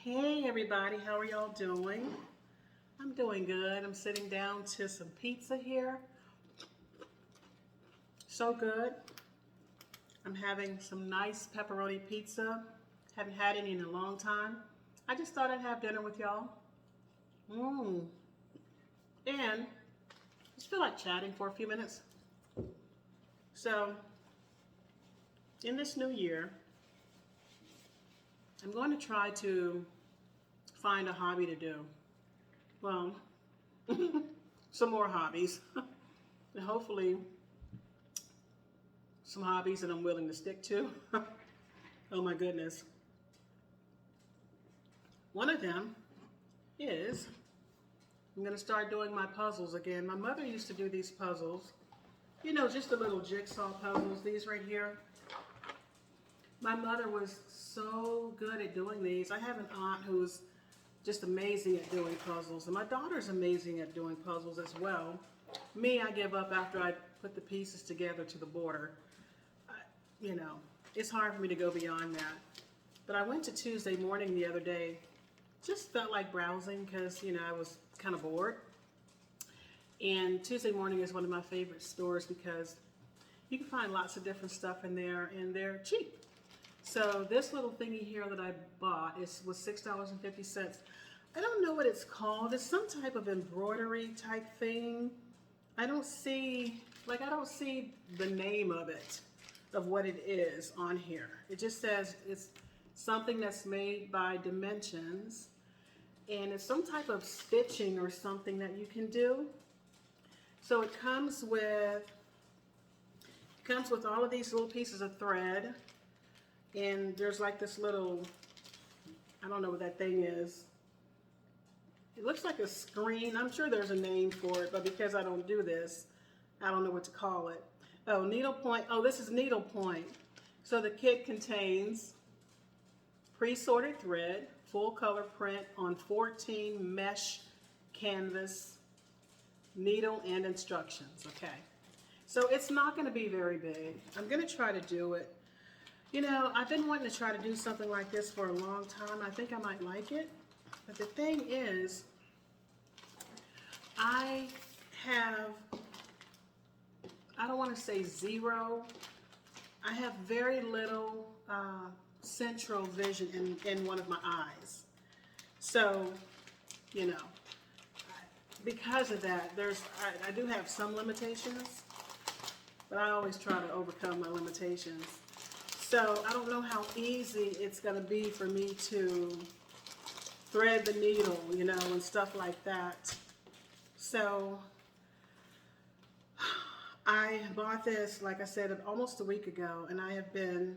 Hey everybody, how are y'all doing? I'm doing good. I'm sitting down to some pizza here. So good. I'm having some nice pepperoni pizza. Haven't had any in a long time. I just thought I'd have dinner with y'all. And just feel like chatting for a few minutes. So, in this new year, I'm going to try to find a hobby to do. Well, some more hobbies. And hopefully, some hobbies that I'm willing to stick to. Oh my goodness. One of them is I'm going to start doing my puzzles again. My mother used to do these puzzles. You know, just the little jigsaw puzzles, these right here. My mother was so good at doing these. I have an aunt who's just amazing at doing puzzles, and my daughter's amazing at doing puzzles as well. Me, I give up after I put the pieces together to the border. You know, it's hard for me to go beyond that. But I went to Tuesday morning the other day, just felt like browsing because, you know, I was kind of bored. And Tuesday morning is one of my favorite stores because you can find lots of different stuff in there and they're cheap. So this little thingy here that I bought was $6.50. I don't know what it's called. It's some type of embroidery type thing. I don't see the name of it, of what it is on here. It just says it's something that's made by Dimensions, and it's some type of stitching or something that you can do. So it comes with all of these little pieces of thread. And there's like this little, I don't know what that thing is. It looks like a screen. I'm sure there's a name for it, but because I don't do this, I don't know what to call it. Oh, needlepoint. Oh, this is needlepoint. So the kit contains pre-sorted thread, full color print on 14 mesh canvas, needle and instructions. Okay. So it's not going to be very big. I'm going to try to do it. You know, I've been wanting to try to do something like this for a long time. I think I might like it. But the thing is, I don't want to say zero. I have very little central vision in one of my eyes. So, you know, because of that, I do have some limitations, but I always try to overcome my limitations. So I don't know how easy it's going to be for me to thread the needle, you know, and stuff like that. So I bought this, like I said, almost a week ago, and I have been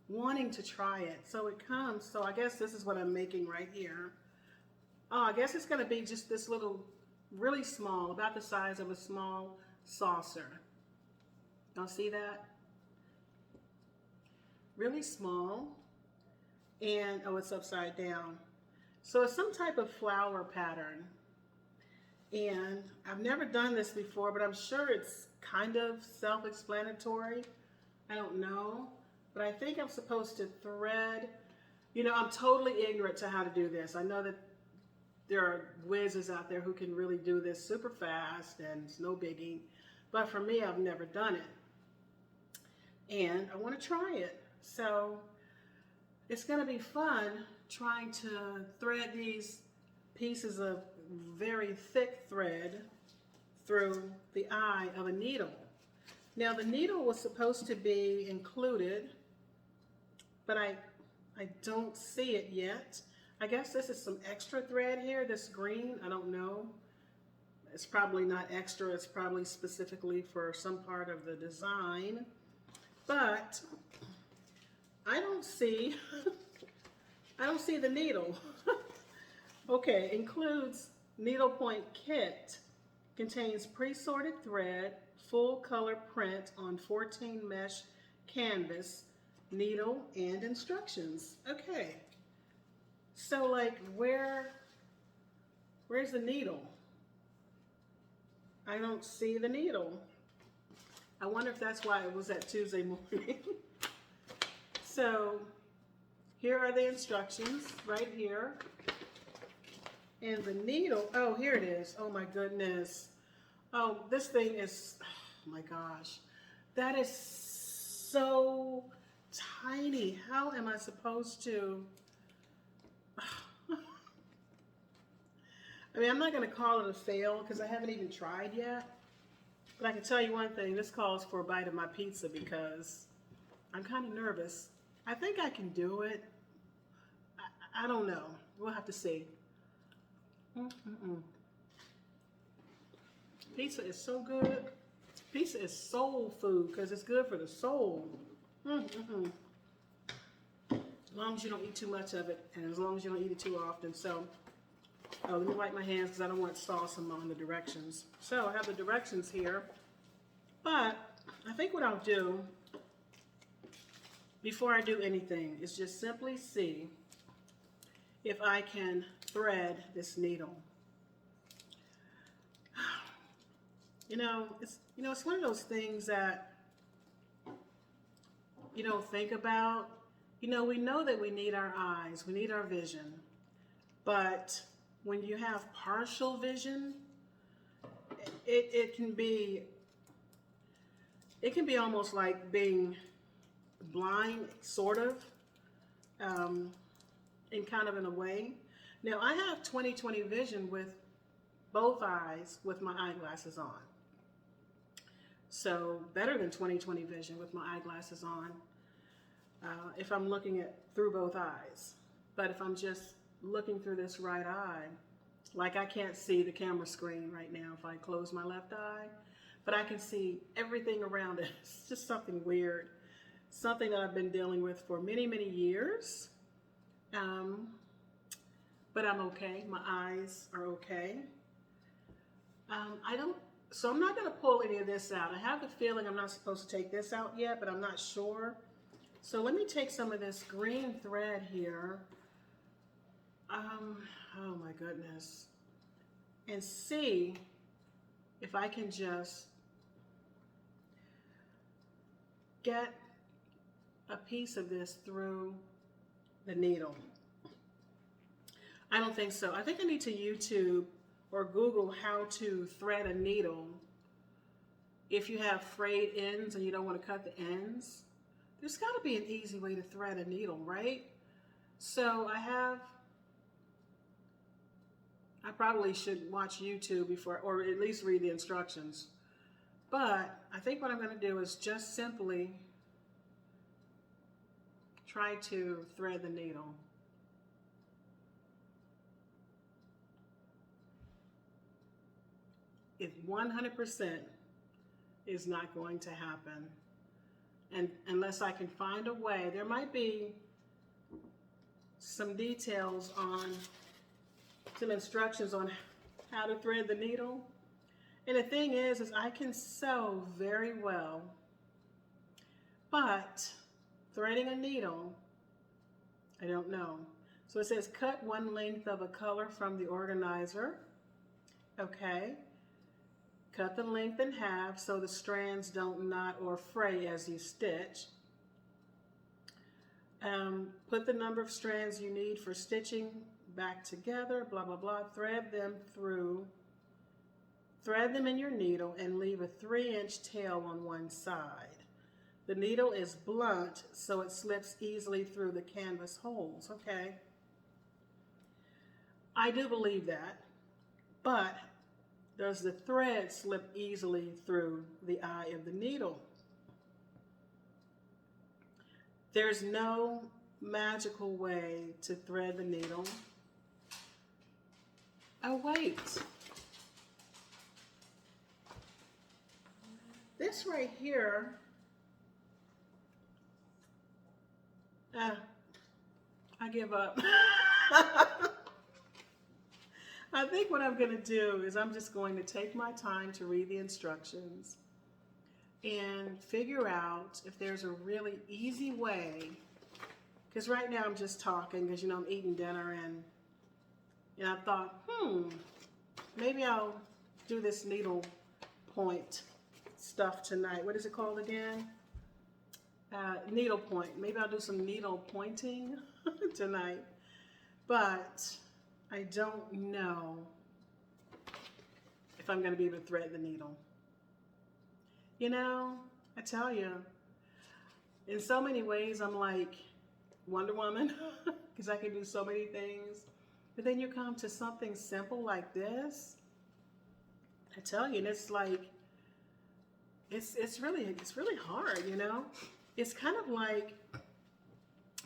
wanting to try it. So it comes, so I guess this is what I'm making right here. Oh, I guess it's going to be just this little, really small, about the size of a small saucer. Y'all see that? Really small, and oh, it's upside down. So it's some type of flower pattern, and I've never done this before, but I'm sure it's kind of self-explanatory. I don't know, but I think I'm supposed to thread. You know, I'm totally ignorant to how to do this. I know that there are whizzes out there who can really do this super fast and it's no biggie, but for me, I've never done it, and I want to try it. So it's going to be fun trying to thread these pieces of very thick thread through the eye of a needle. Now the needle was supposed to be included, but I don't see it yet. I guess this is some extra thread here, this green, I don't know. It's probably not extra, it's probably specifically for some part of the design, but I don't see the needle. Okay, includes needlepoint kit, contains pre-sorted thread, full color print on 14 mesh canvas, needle and instructions. Okay, so like where's the needle? I don't see the needle. I wonder if that's why it was at Tuesday morning. So here are the instructions right here. And the needle, oh, here it is. Oh my goodness. Oh, this thing is, oh my gosh. That is so tiny. How am I supposed to? I mean, I'm not going to call it a fail because I haven't even tried yet. But I can tell you one thing, this calls for a bite of my pizza because I'm kind of nervous. I think I can do it. I don't know. We'll have to see. Pizza is so good. Pizza is soul food because it's good for the soul. As long as you don't eat too much of it and as long as you don't eat it too often. So, oh, let me wipe my hands because I don't want sauce on the directions. So I have the directions here. But I think what I'll do before I do anything is just simply see if I can thread this needle. It's one of those things that you don't think about. We know that we need our eyes, we need our vision, but when you have partial vision, it can be almost like being blind, sort of, in kind of in a way. Now I have 20/20 vision with both eyes with my eyeglasses on. So better than 20/20 vision with my eyeglasses on if I'm looking through both eyes. But if I'm just looking through this right eye, like I can't see the camera screen right now if I close my left eye, but I can see everything around it. It's just something weird, something that I've been dealing with for many, many years. But I'm okay. My eyes are okay. So I'm not going to pull any of this out. I have the feeling I'm not supposed to take this out yet, but I'm not sure. So let me take some of this green thread here. Oh my goodness. And see if I can just get a piece of this through the needle. I don't think so. I think I need to YouTube or Google how to thread a needle if you have frayed ends and you don't want to cut the ends. There's got to be an easy way to thread a needle, right? So I probably should watch YouTube before, or at least read the instructions. But I think what I'm going to do is just simply try to thread the needle. It 100% is not going to happen. And unless I can find a way, there might be some details on, some instructions on how to thread the needle. And the thing is I can sew very well, but threading a needle, I don't know. So it says cut one length of a color from the organizer. Okay. Cut the length in half so the strands don't knot or fray as you stitch. Put the number of strands you need for stitching back together, blah, blah, blah. Thread them in your needle and leave a 3-inch tail on one side. The needle is blunt, so it slips easily through the canvas holes. Okay. I do believe that, but does the thread slip easily through the eye of the needle? There's no magical way to thread the needle. Oh, wait. This right here, I give up. I think what I'm going to do is I'm just going to take my time to read the instructions and figure out if there's a really easy way, because right now I'm just talking because, I'm eating dinner and I thought, maybe I'll do this needle point stuff tonight. What is it called again? Needlepoint. Maybe I'll do some needle pointing. tonight, but I don't know if I'm going to be able to thread the needle. You know, I tell you, in so many ways, I'm like Wonder Woman because I can do so many things. But then you come to something simple like this, I tell you, and it's like, it's really hard, you know? It's kind of like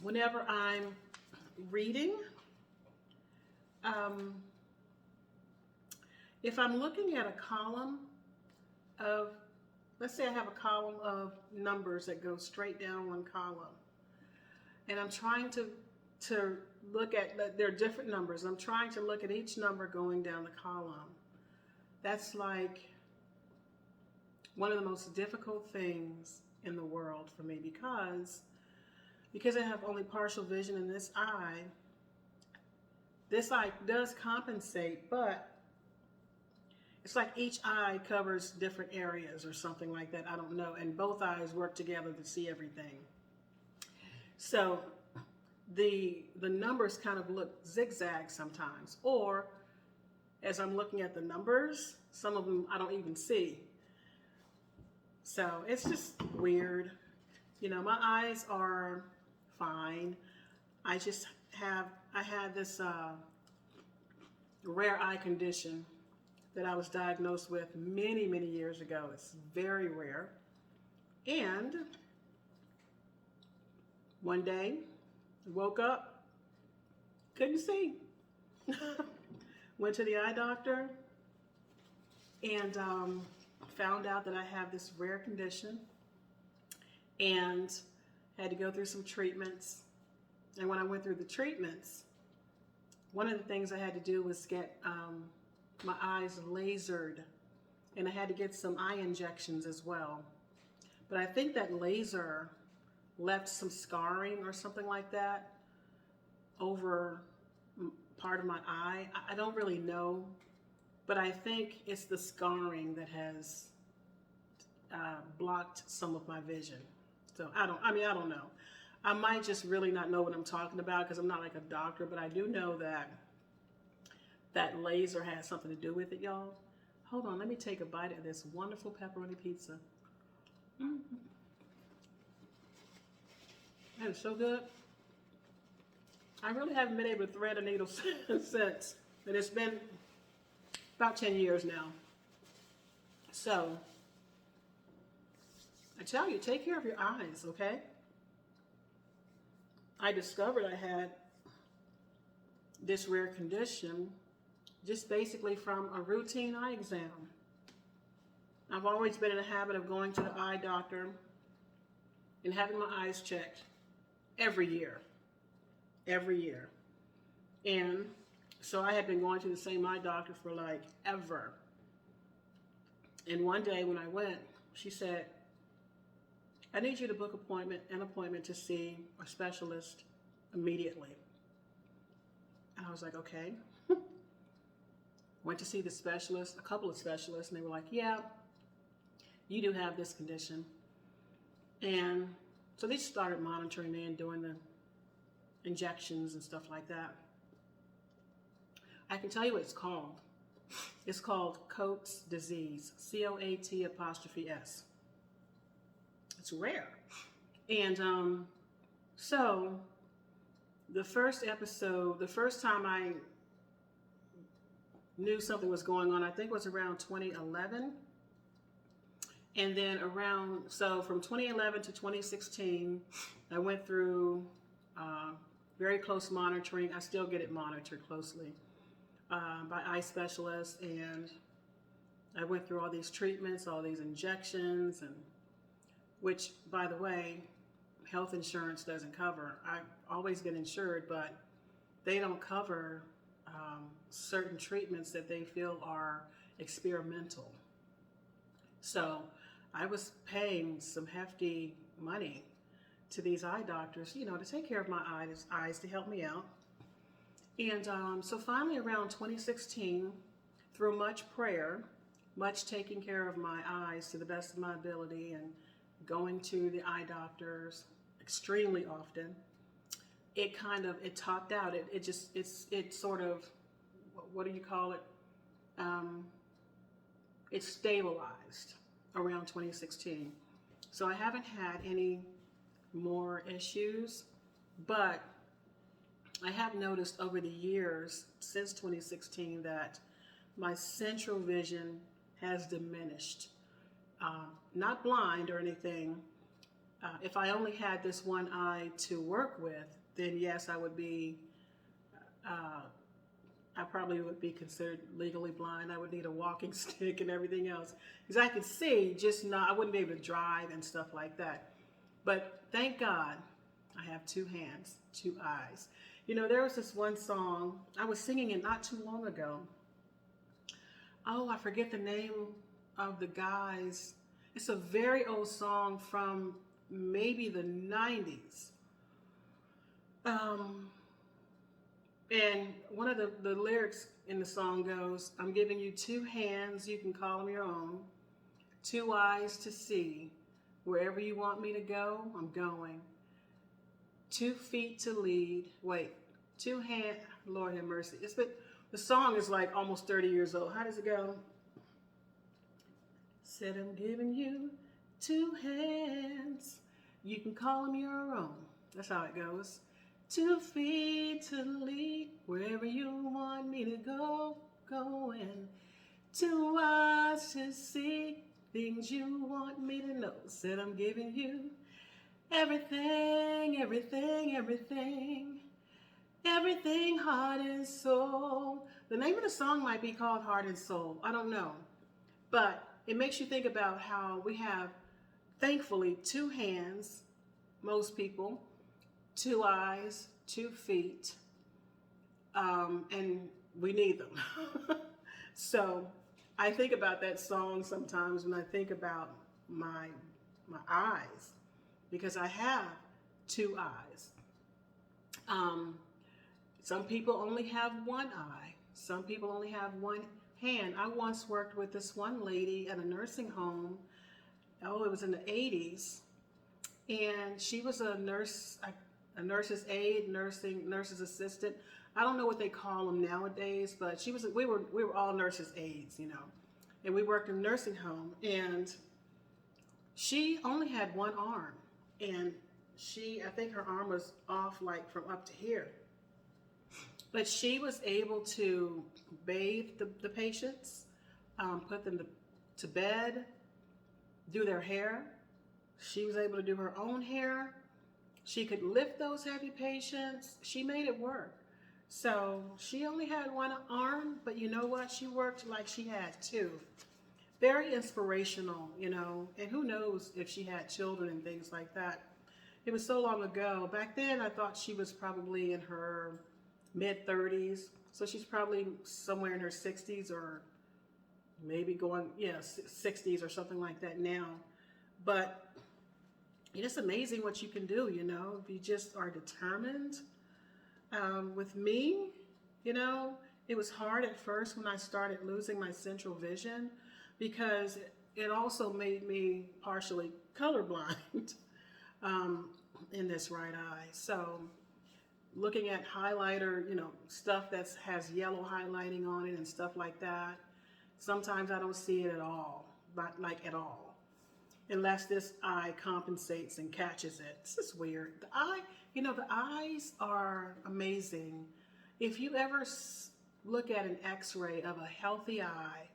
whenever I'm reading, if I'm looking at a column of, let's say I have a column of numbers that go straight down one column, and I'm trying to look at, there are different numbers. I'm trying to look at each number going down the column. That's like one of the most difficult things in the world for me because I have only partial vision in this eye. This eye does compensate, but it's like each eye covers different areas or something like that. I don't know. And both eyes work together to see everything. So the numbers kind of look zigzag sometimes. Or as I'm looking at the numbers, some of them I don't even see. So it's just weird. You know, my eyes are fine. I had this rare eye condition that I was diagnosed with many, many years ago. It's very rare. And one day, I woke up, couldn't see. Went to the eye doctor and found out that I have this rare condition and had to go through some treatments. And when I went through the treatments, one of the things I had to do was get my eyes lasered, and I had to get some eye injections as well. But I think that laser left some scarring or something like that over part of my eye. I don't really know, but I think it's the scarring that has blocked some of my vision. So I don't know. I might just really not know what I'm talking about because I'm not like a doctor, but I do know that that laser has something to do with it, y'all. Hold on, let me take a bite of this wonderful pepperoni pizza. That is so good. I really haven't been able to thread a needle since, and it's been about 10 years now. So, I tell you, take care of your eyes, okay? I discovered I had this rare condition just basically from a routine eye exam. I've always been in the habit of going to the eye doctor and having my eyes checked every year. And so I had been going to the same eye doctor for like ever. And one day when I went, she said, I need you to book an appointment to see a specialist immediately. And I was like, okay. Went to see the specialist, a couple of specialists, and they were like, yeah, you do have this condition. And so they started monitoring me and doing the injections and stuff like that. I can tell you what it's called. It's called Coates disease, C-O-A-T''S. It's rare. And so the first time I knew something was going on, I think it was around 2011. And then from 2011 to 2016, I went through very close monitoring. I still get it monitored closely by eye specialists. And I went through all these treatments, all these injections, and which, by the way, health insurance doesn't cover. I always get insured, but they don't cover certain treatments that they feel are experimental. So I was paying some hefty money to these eye doctors, you know, to take care of my eyes to help me out. And so finally around 2016, through much prayer, much taking care of my eyes to the best of my ability and going to the eye doctors extremely often, it topped out. It sort of, what do you call it? Um, it stabilized around 2016. So I haven't had any more issues, but I have noticed over the years since 2016 that my central vision has diminished. Not blind or anything. If I only had this one eye to work with, then yes, I probably would be considered legally blind. I would need a walking stick and everything else. Because I could see, just not, I wouldn't be able to drive and stuff like that. But thank God I have two hands, two eyes. You know, there was this one song, I was singing it not too long ago. Oh, I forget the name of the guys. It's a very old song from maybe the 90s. And one of the lyrics in the song goes, I'm giving you two hands, you can call them your own, two eyes to see. Wherever you want me to go, I'm going. 2 feet to lead. Wait, two hands, Lord have mercy. The song is like almost 30 years old. How does it go? Said I'm giving you two hands. You can call them your own. That's how it goes. 2 feet to lead. Wherever you want me to go, going. 2 eyes to see things you want me to know. Said I'm giving you everything, everything, everything. Everything, heart and soul. The name of the song might be called Heart and Soul. I don't know. But it makes you think about how we have, thankfully, 2 hands, most people, 2 eyes, 2 feet, and we need them. So I think about that song sometimes when I think about my eyes, because I have 2 eyes. Some people only have 1 eye. Some people only have 1 hand. I once worked with this one lady at a nursing home. Oh, it was in the 80s. And she was a nurse's aide, nurse's assistant. I don't know what they call them nowadays, but we were all nurses' aides, you know. And we worked in a nursing home, and she only had 1 arm. And I think her arm was off like from up to here. But she was able to bathe the patients, put them to bed, do their hair. She was able to do her own hair. She could lift those heavy patients. She made it work. So she only had 1 arm, but you know what? She worked like she had 2. Very inspirational, you know, and who knows if she had children and things like that. It was so long ago. Back then, I thought she was probably in her mid-30s. So she's probably somewhere in her 60s or maybe going, 60s or something like that now. But it's amazing what you can do, you know, if you just are determined. With me, you know, it was hard at first when I started losing my central vision because it also made me partially colorblind in this right eye. So looking at highlighter, you know, stuff that has yellow highlighting on it and stuff like that, sometimes I don't see it at all, not like at all, unless this eye compensates and catches it. This is weird. The eye, you know, the eyes are amazing. If you ever look at an x-ray of a healthy eye,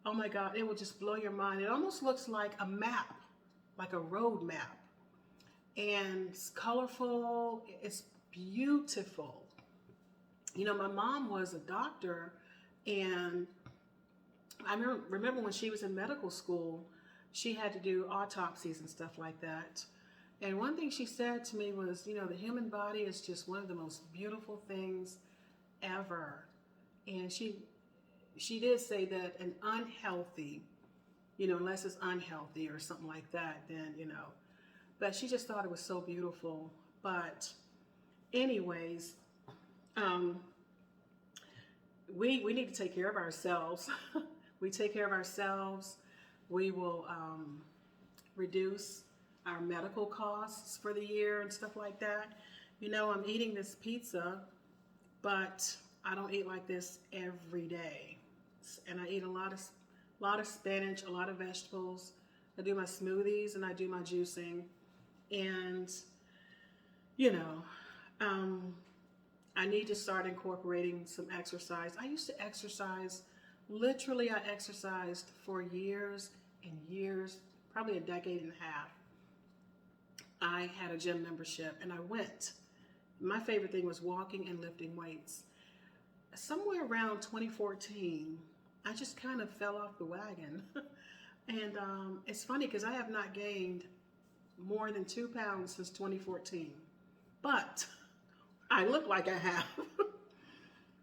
oh my God, it will just blow your mind. It almost looks like a map, like a road map. And it's colorful, it's beautiful. You know, my mom was a doctor, and I remember when she was in medical school, she had to do autopsies and stuff like that. And one thing she said to me was, you know, the human body is just one of the most beautiful things ever. And she did say that an unhealthy, you know, unless it's unhealthy or something like that, then, you know, but she just thought it was so beautiful. But anyways, we need to take care of ourselves. We take care of ourselves, we will reduce our medical costs for the year and stuff like that. You know, I'm eating this pizza, but I don't eat like this every day. And I eat a lot of spinach, a lot of vegetables. I do my smoothies and I do my juicing. And, you know, um, I need to start incorporating some exercise. I used to exercise, literally, I exercised for years and years, probably a decade and a half. I had a gym membership and I went. My favorite thing was walking and lifting weights. Somewhere around 2014, I just kind of fell off the wagon. And it's funny because I have not gained more than 2 pounds since 2014. But I look like I have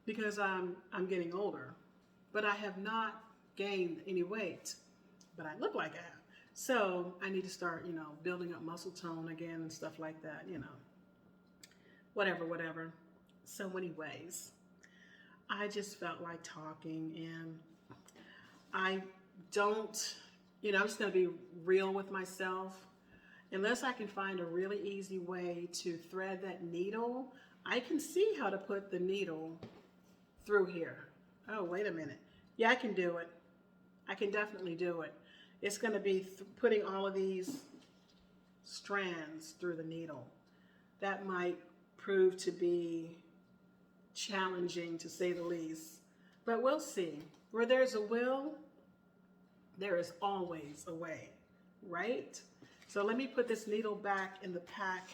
because I'm getting older. But I have not gained any weight, but I look like I have. So I need to start, building up muscle tone again and stuff like that, whatever. So anyways, I just felt like talking, and I don't, I'm just going to be real with myself. Unless I can find a really easy way to thread that needle, I can see how to put the needle through here. Oh, wait a minute. Yeah, I can do it. I can definitely do it. It's going to be putting all of these strands through the needle. That might prove to be challenging, to say the least. But we'll see. Where there's a will, there is always a way, right? So let me put this needle back in the pack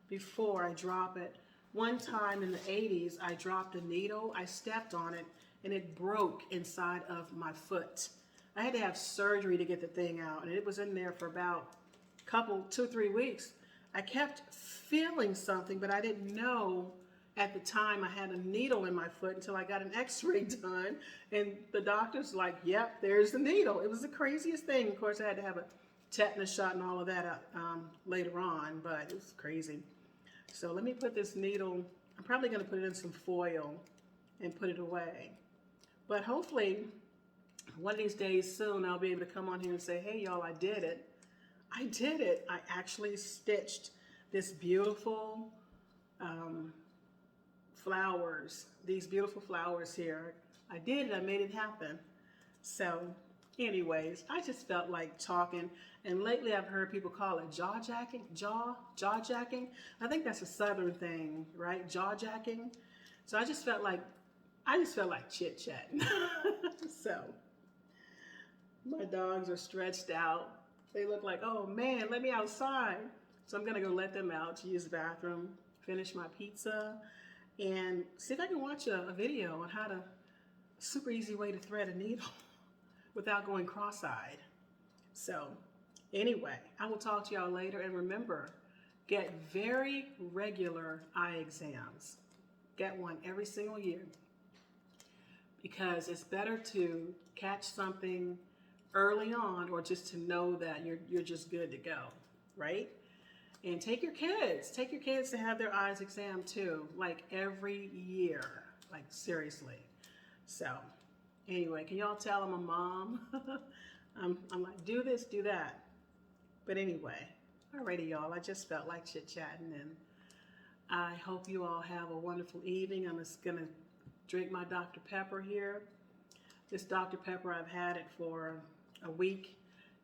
before I drop it. One time in the 80s, I dropped a needle, I stepped on it, and it broke inside of my foot. I had to have surgery to get the thing out, and it was in there for about 2-3 weeks. I kept feeling something, but I didn't know at the time I had a needle in my foot until I got an x-ray done, and the doctor's like, yep, there's the needle. It was the craziest thing. Of course, I had to have a tetanus shot and all of that later on, but it was crazy. So let me put this needle, I'm probably going to put it in some foil and put it away. But hopefully, one of these days soon, I'll be able to come on here and say, hey, y'all, I did it. I did it. I actually stitched this beautiful flowers, these beautiful flowers here. I did it. I made it happen. So anyways, I just felt like talking. And lately I've heard people call it jaw jacking. I think that's a Southern thing, right? Jaw jacking. So I just felt like chit chatting. So my dogs are stretched out. They look like, oh man, let me outside. So I'm gonna go let them out to use the bathroom, finish my pizza, and see if I can watch a video on how to, super easy way to thread a needle without going cross-eyed. So anyway, I will talk to y'all later, and remember, get very regular eye exams. Get one every single year, because it's better to catch something early on, or just to know that you're just good to go, right? And take your kids to have their eyes examined too, like every year, like seriously. So anyway, can y'all tell I'm a mom? I'm like, do this, do that. But anyway, alrighty y'all, I just felt like chit-chatting, and I hope you all have a wonderful evening. I'm just gonna drink my Dr. Pepper here. This Dr. Pepper, I've had it for a week.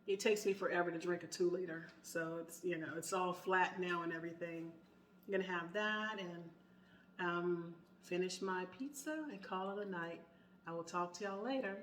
It takes me forever to drink a 2-liter. So it's, it's all flat now and everything. I'm gonna have that and finish my pizza and call it a night. I will talk to y'all later.